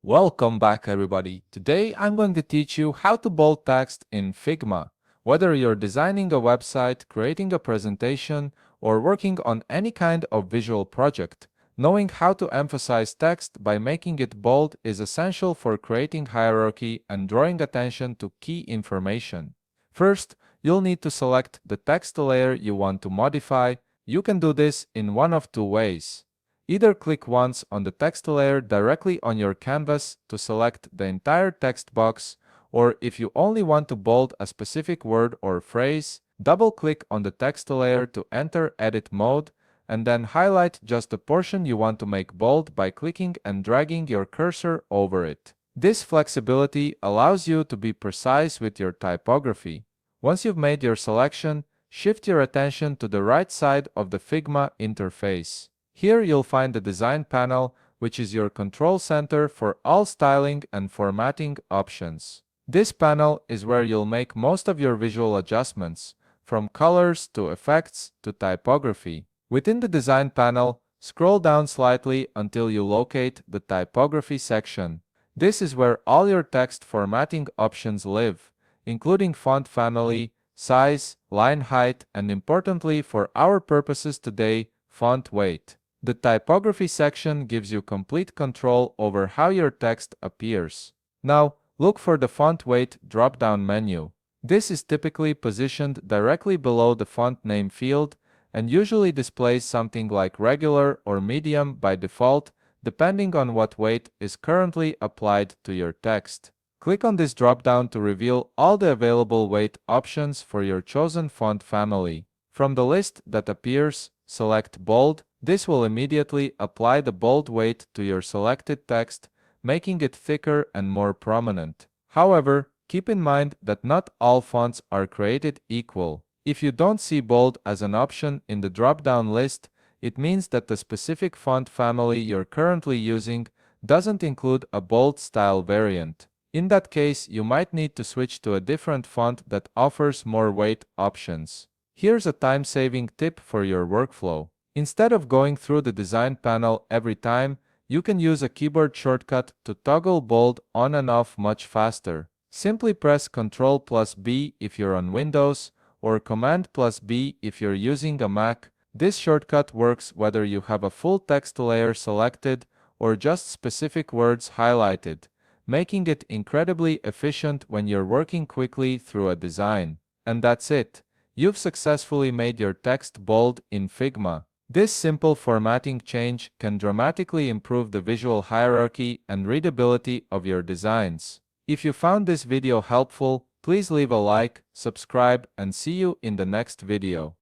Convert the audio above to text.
Welcome back, everybody. Today I'm going to teach you how to bold text in Figma. Whether you're designing a website, creating a presentation, or working on any kind of visual project, knowing how to emphasize text by making it bold is essential for creating hierarchy and drawing attention to key information. First, you'll need to select the text layer you want to modify. You can do this in one of two ways. Either click once on the text layer directly on your canvas to select the entire text box, or if you only want to bold a specific word or phrase, double-click on the text layer to enter edit mode, and then highlight just the portion you want to make bold by clicking and dragging your cursor over it. This flexibility allows you to be precise with your typography. Once you've made your selection, shift your attention to the right side of the Figma interface. Here you'll find the Design panel, which is your control center for all styling and formatting options. This panel is where you'll make most of your visual adjustments, from colors to effects to typography. Within the Design panel, scroll down slightly until you locate the Typography section. This is where all your text formatting options live, including font family, size, line height, and importantly for our purposes today, font weight. The typography section gives you complete control over how your text appears. Now, look for the font weight drop-down menu. This is typically positioned directly below the font name field and usually displays something like regular or medium by default, depending on what weight is currently applied to your text. Click on this drop-down to reveal all the available weight options for your chosen font family. From the list that appears, select Bold. This will immediately apply the bold weight to your selected text, making it thicker and more prominent. However, keep in mind that not all fonts are created equal. If you don't see bold as an option in the drop-down list, it means that the specific font family you're currently using doesn't include a bold style variant. In that case, you might need to switch to a different font that offers more weight options. Here's a time-saving tip for your workflow. Instead of going through the Design panel every time, you can use a keyboard shortcut to toggle bold on and off much faster. Simply press Ctrl+B if you're on Windows, or Command+B if you're using a Mac. This shortcut works whether you have a full text layer selected or just specific words highlighted, making it incredibly efficient when you're working quickly through a design. And that's it. You've successfully made your text bold in Figma. This simple formatting change can dramatically improve the visual hierarchy and readability of your designs. If you found this video helpful, please leave a like, subscribe, and see you in the next video.